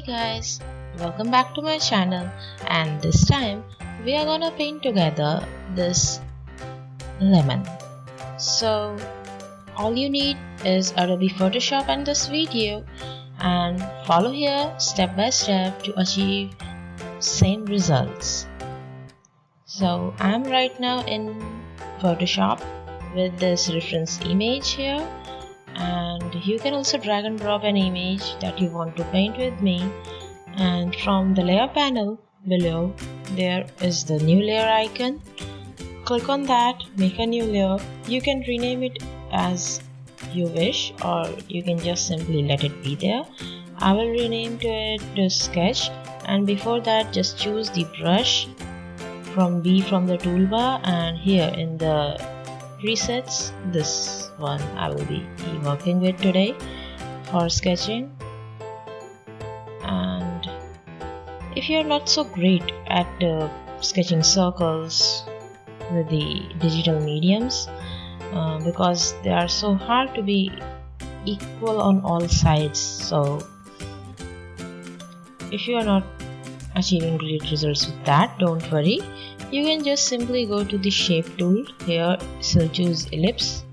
guys, welcome back to my channel, and this time we are gonna paint together this lemon. So all you need is Adobe Photoshop and this video, and follow here step by step to achieve same results. So I'm right now in Photoshop with this reference image here, and you can also drag and drop an image that you want to paint with me, and from the layer panel below there is the new layer icon. Click on that, make a new layer. You can rename it as you wish, or you can just simply let it be there. I will rename to it the sketch, and before that just choose the brush from B from the toolbar, and here in the presets, this one I will be working with today for sketching. And if you're not so great at sketching circles with the digital mediums, because they are so hard to be equal on all sides, so if you are not achieving great results with that, don't worry. You can just simply go to the shape tool here, so choose ellipse,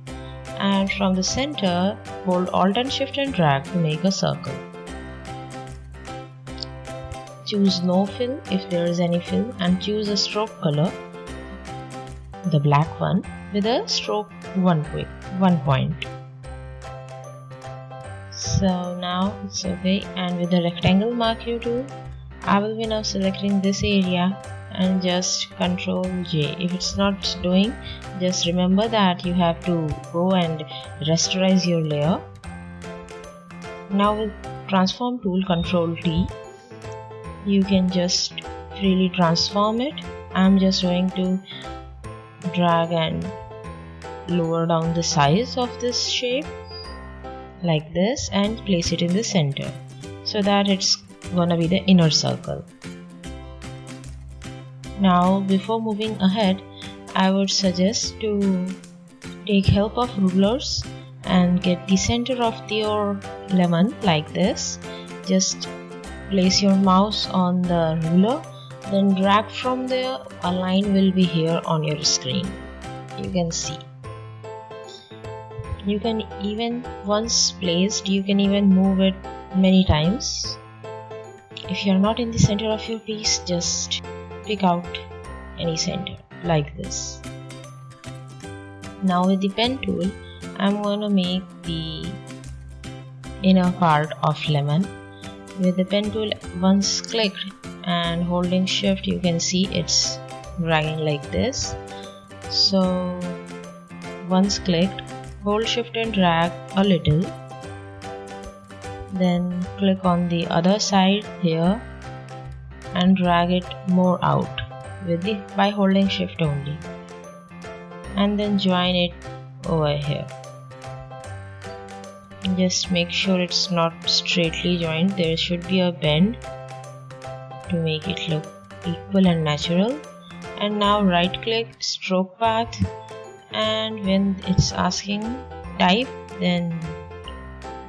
and from the center hold Alt and Shift and drag to make a circle. Choose no fill if there is any fill, and choose a stroke color, the black one, with a stroke 1 point. So now it's okay, and with the rectangle marquee tool I will be now selecting this area and just Ctrl J. If it's not doing, just remember that you have to go and rasterize your layer. Now with transform tool Ctrl T, you can just freely transform it. I'm just going to drag and lower down the size of this shape like this and place it in the center, so that it's gonna be the inner circle. Now before moving ahead, I would suggest to take help of rulers and get the center of your lemon like this. Just place your mouse on the ruler, then drag from there. A line will be here on your screen, you can see. You can even, once placed, you can even move it many times. If you are not in the center of your piece, just pick out any center like this. Now with the pen tool, I'm going to make the inner part of lemon. With the pen tool, once clicked and holding shift, you can see it's dragging like this. So once clicked, hold shift and drag a little, then click on the other side here and drag it more out by holding shift only, and then join it over here. Just make sure it's not straightly joined, there should be a bend to make it look equal and natural. And now right click, stroke path, and when it's asking type, then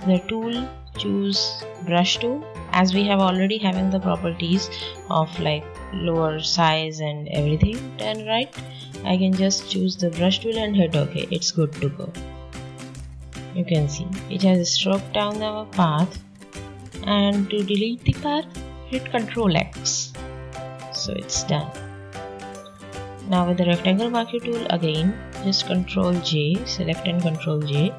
the tool, choose brush tool. As we have already having the properties of like lower size and everything done right, I can just choose the brush tool and hit OK. It's good to go. You can see it has stroked down the path, and to delete the path, hit Ctrl X. So it's done. Now with the rectangle marquee tool again, just Ctrl J, select and Ctrl J,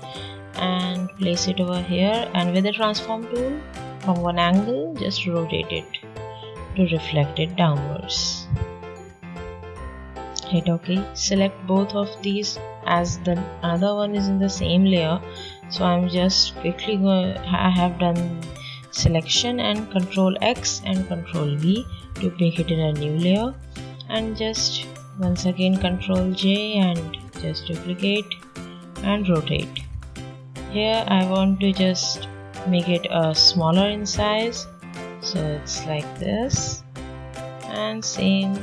and place it over here, and with the transform tool, from one angle just rotate it to reflect it downwards. Hit OK. Select both of these, as the another one is in the same layer, so I'm just quickly going, I have done selection and Ctrl X and Ctrl V to make it in a new layer, and just once again Ctrl J and just duplicate and rotate. Here I want to just make it smaller in size, so it's like this, and same.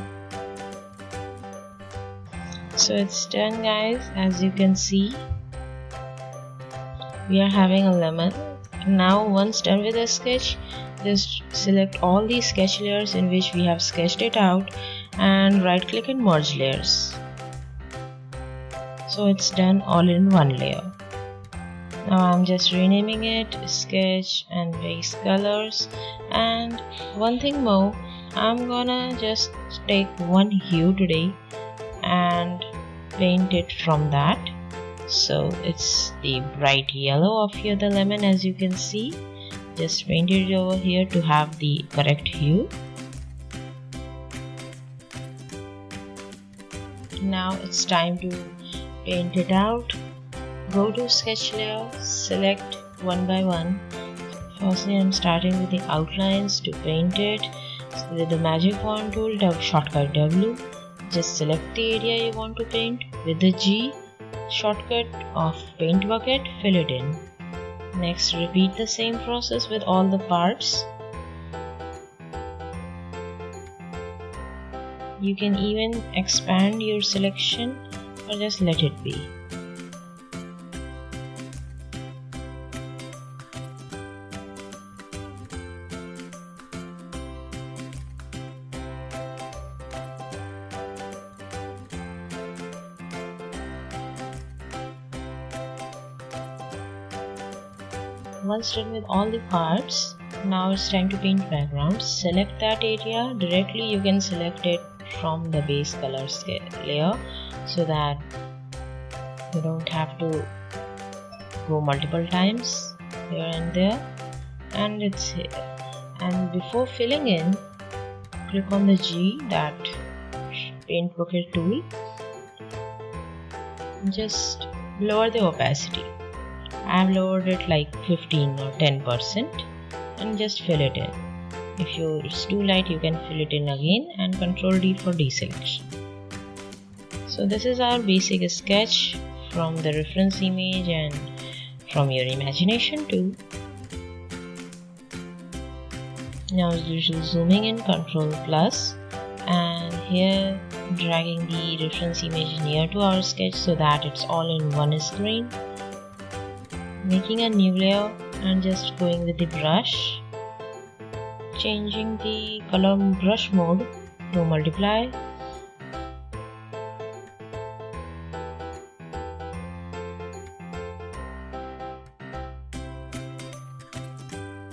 So it's done guys. As you can see, we are having a lemon. Now once done with the sketch, just select all these sketch layers in which we have sketched it out and right click and merge layers. So it's done all in one layer. Now I'm just renaming it sketch and base colors, and one thing more, I'm gonna just take one hue today and paint it from that. So it's the bright yellow of here, the lemon, as you can see. Just paint it over here to have the correct hue. Now it's time to paint it out. Go to sketch layer, select one by one. Firstly, I'm starting with the outlines to paint it. So with the magic wand tool, shortcut W, just select the area you want to paint. With the G shortcut of paint bucket, fill it in. Next, repeat the same process with all the parts. You can even expand your selection or just let it be. Once done with all the parts, now it's time to paint background. Select that area directly. You can select it from the base color layer so that you don't have to go multiple times here and there, and it's here. And before filling in, click on the G, that paint bucket tool, just lower the opacity. I've lowered it like 15 or 10% and just fill it in. If it's too light, you can fill it in again and Ctrl D for deselection. So this is our basic sketch from the reference image and from your imagination too. Now as usual, zooming in, Ctrl plus, and here dragging the reference image near to our sketch so that it's all in one screen. Making a new layer and just going with the brush, changing the color brush mode to multiply,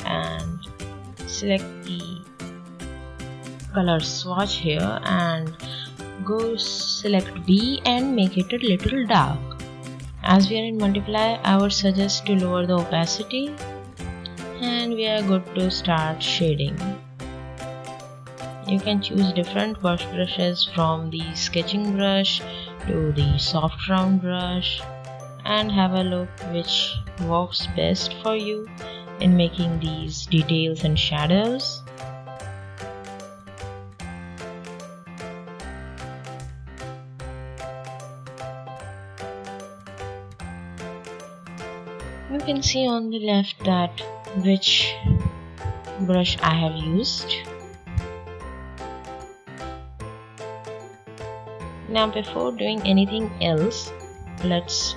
and select the color swatch here and go select B and make it a little dark. As we are in multiply, I would suggest to lower the opacity, and we are good to start shading. You can choose different brush brushes from the sketching brush to the soft round brush and have a look which works best for you in making these details and shadows. You can see on the left that which brush I have used. Now before doing anything else, let's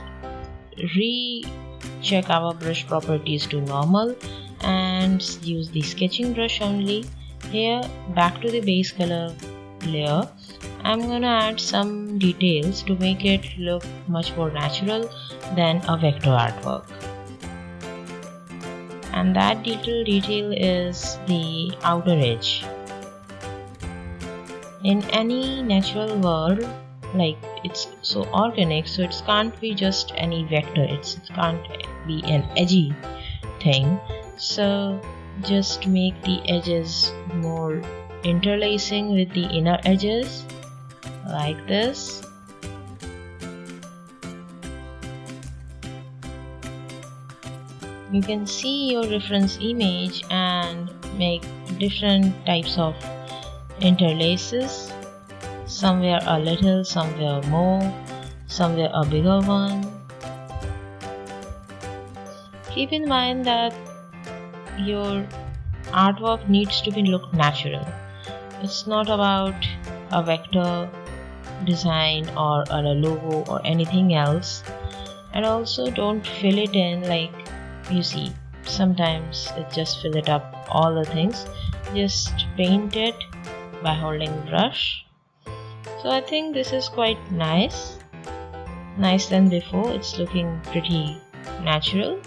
recheck our brush properties to normal and use the sketching brush only. Here, back to the base color layer, I'm gonna add some details to make it look much more natural than a vector artwork. And that little detail is the outer edge. In any natural world, like it's so organic, so it can't be just any vector, it can't be an edgy thing. So just make the edges more interlacing with the inner edges like this. You can see your reference image and make different types of interlaces, somewhere a little, somewhere more, somewhere a bigger one. Keep in mind that your artwork needs to be look natural. It's not about a vector design or a logo or anything else. And also don't fill it in like you see, sometimes it just fill it up all the things, just paint it by holding brush. So I think this is quite nice than before. It's looking pretty natural.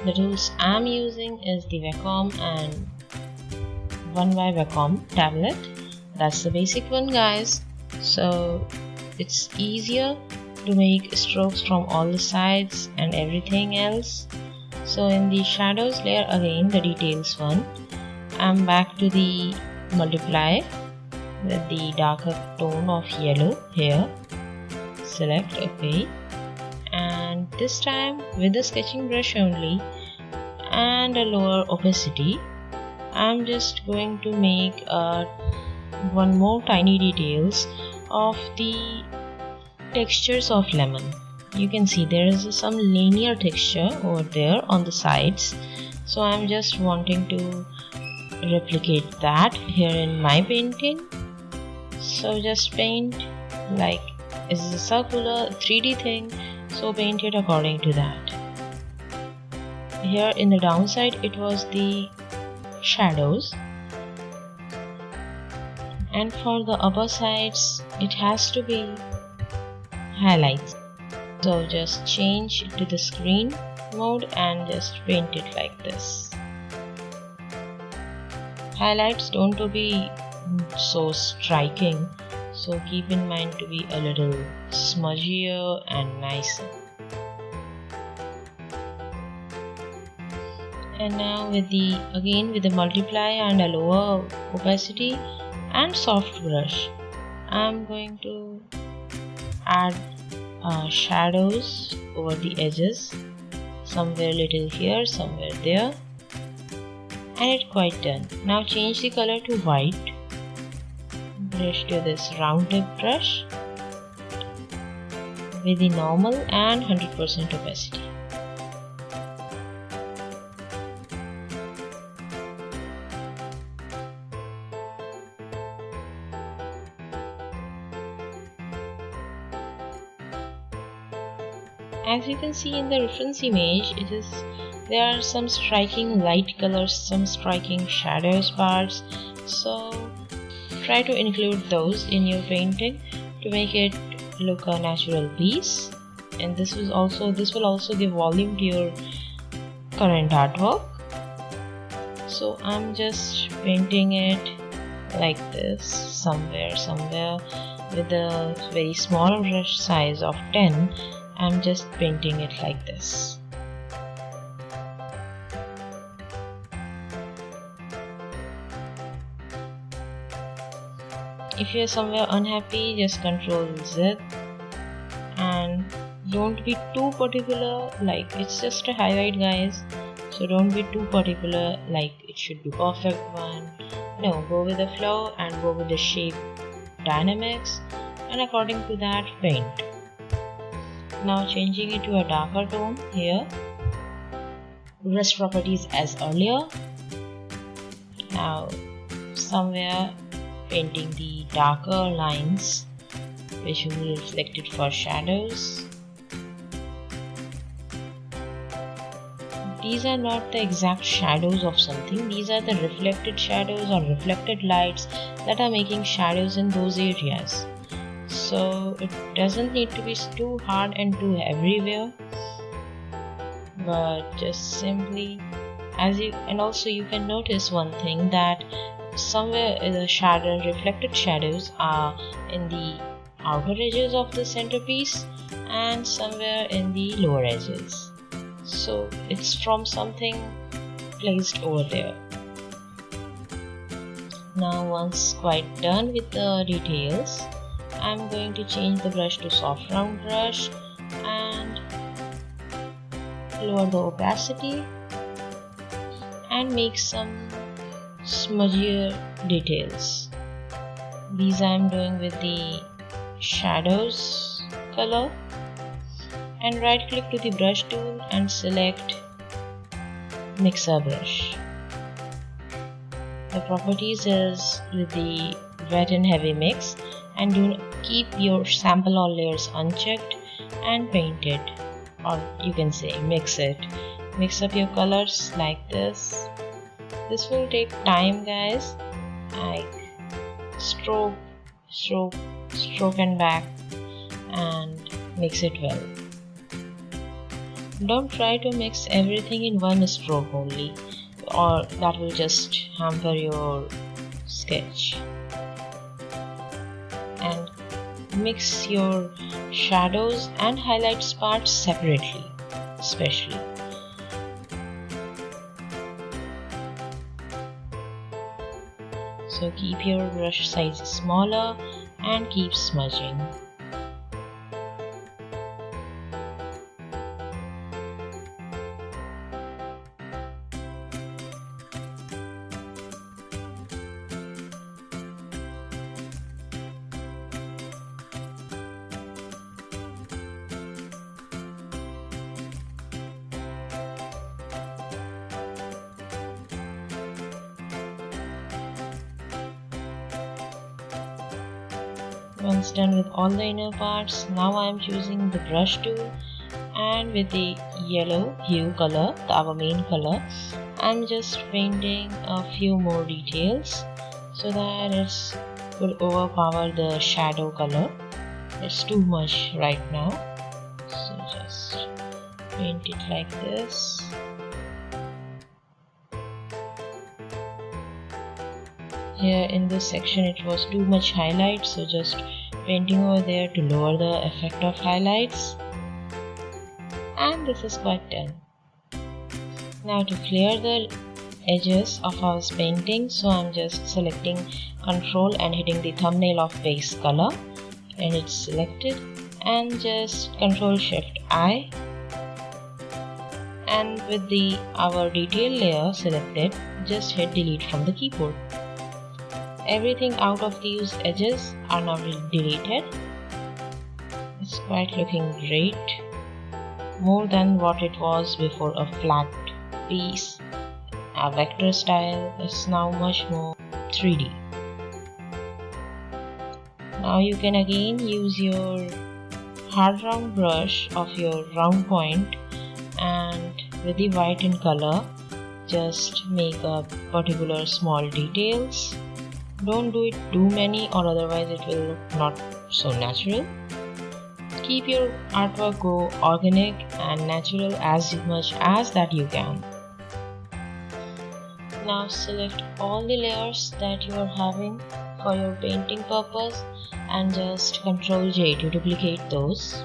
The tools I'm using is the Wacom and 1 by Wacom tablet. That's the basic one, guys. So it's easier to make strokes from all the sides and everything else. So in the shadows layer, again the details one, I'm back to the multiply with the darker tone of yellow here. Select OK, and this time with the sketching brush only and a lower opacity, I'm just going to make one more tiny details of the textures of lemon. You can see there is some linear texture over there on the sides, so I'm just wanting to replicate that here in my painting. So just paint like this is a circular 3D thing, so paint it according to that. Here in the downside it was the shadows, and for the upper sides it has to be highlights. So just change to the screen mode and just paint it like this. Highlights don't to be so striking, so keep in mind to be a little smudgier and nicer. And now with the multiply and a lower opacity and soft brush, I'm going to add shadows over the edges, somewhere little here, somewhere there, and it's quite done. Now change the color to white, brush to this round tip brush with the normal and 100% opacity. As you can see in the reference image, there are some striking light colors, some striking shadows parts, so try to include those in your painting to make it look a natural piece. And this will also give volume to your current artwork. So I'm just painting it like this, somewhere with a very small brush size of 10. I'm just painting it like this. If you're somewhere unhappy, just Ctrl Z, and don't be too particular, like it's just a highlight, guys, so don't be too particular like it should be perfect one. No, go with the flow and go with the shape dynamics, and according to that paint. Now changing it to a darker tone here, brush properties as earlier. Now somewhere painting the darker lines which will be reflected for shadows. These are not the exact shadows of something, these are the reflected shadows or reflected lights that are making shadows in those areas. So it doesn't need to be too hard and too everywhere, but just simply and also you can notice one thing, that somewhere the reflected shadows are in the outer edges of the centerpiece and somewhere in the lower edges. So it's from something placed over there. Now once quite done with the details, I'm going to change the brush to soft round brush and lower the opacity and make some smudgier details. These I'm doing with the shadows color, and right click to the brush tool and select mixer brush. The properties is with the wet and heavy mix, and do keep your sample all layers unchecked and paint it, or you can say mix it mix up your colors like this. This will take time, guys, like stroke, stroke, stroke and back, and mix it well. Don't try to mix everything in one stroke only, or that will just hamper your sketch. And mix your shadows and highlights parts separately, especially. So keep your brush size smaller and keep smudging. Once done with all the inner parts, now I am choosing the brush tool, and with the yellow hue color, our main color, I'm just painting a few more details so that it will overpower the shadow color. It's too much right now, so just paint it like this. Here in this section it was too much highlight, so just painting over there to lower the effect of highlights. And this is quite done. Now to clear the edges of our painting, so I'm just selecting Control and hitting the thumbnail of base color, and it's selected, and just Control Shift I, and with our detail layer selected, just hit delete from the keyboard. Everything out of these edges are now deleted. It's quite looking great, more than what it was before. A flat piece, a vector style is now much more 3D. Now you can again use your hard round brush of your round point, and with the white in color just make a particular small details. Don't do it too many, or otherwise it will look not so natural. Keep your artwork go organic and natural as much as that you can. Now select all the layers that you are having for your painting purpose and just Ctrl J to duplicate those.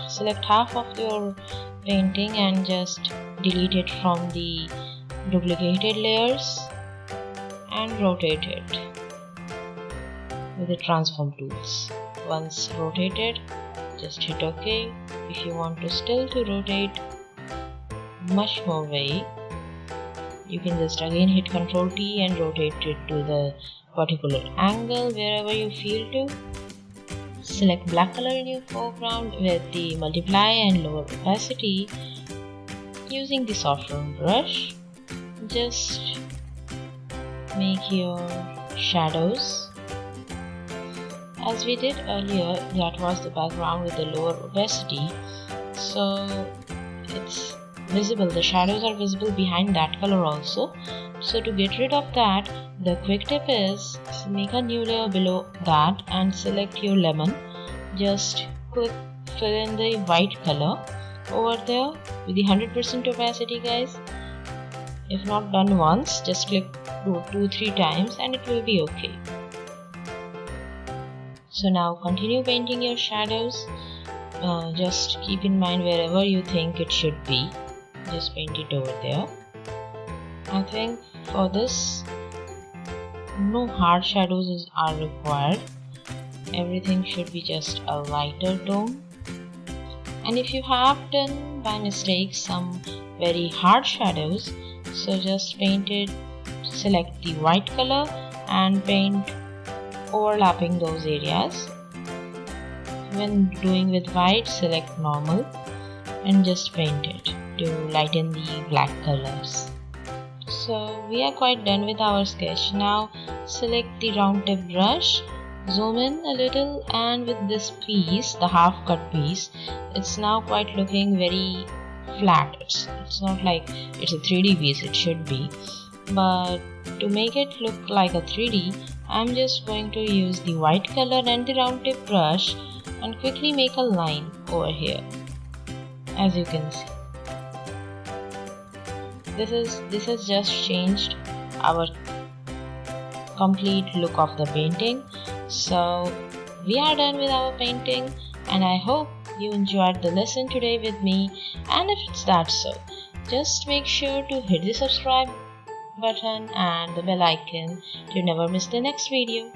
Select half of your painting and just delete it from the duplicated layers and rotate it with the transform tools. Once rotated, just hit OK. If you want to still to rotate much more way, you can just again hit Ctrl T and rotate it to the particular angle wherever you feel to. Select black color in your foreground with the multiply and lower opacity. Using the soft round brush, just make your shadows. As we did earlier, that was the background with the lower opacity, so it's visible, the shadows are visible behind that color also. So to get rid of that, the quick tip is make a new layer below that and select your lemon. Just quick fill in the white color over there with the 100% opacity, guys. If not done once, just click 2-3 times and it will be okay. So now continue painting your shadows. Just keep in mind wherever you think it should be, just paint it over there. I think for this no hard shadows are required. Everything should be just a lighter tone. And if you have done by mistake some very hard shadows, so just paint it, select the white color and paint overlapping those areas. When doing with white, select normal and just paint it to lighten the black colors. So we are quite done with our sketch. Now select the round tip brush, zoom in a little, and with this piece, the half cut piece, it's now quite looking very flat. It's not like it's a 3D piece, it should be. But to make it look like a 3D, I'm just going to use the white color and the round tip brush and quickly make a line over here. As you can see, this has just changed our complete look of the painting. So we are done with our painting, and I hope you enjoyed the lesson today with me. And if it's that so, just make sure to hit the subscribe button and the bell icon to never miss the next video.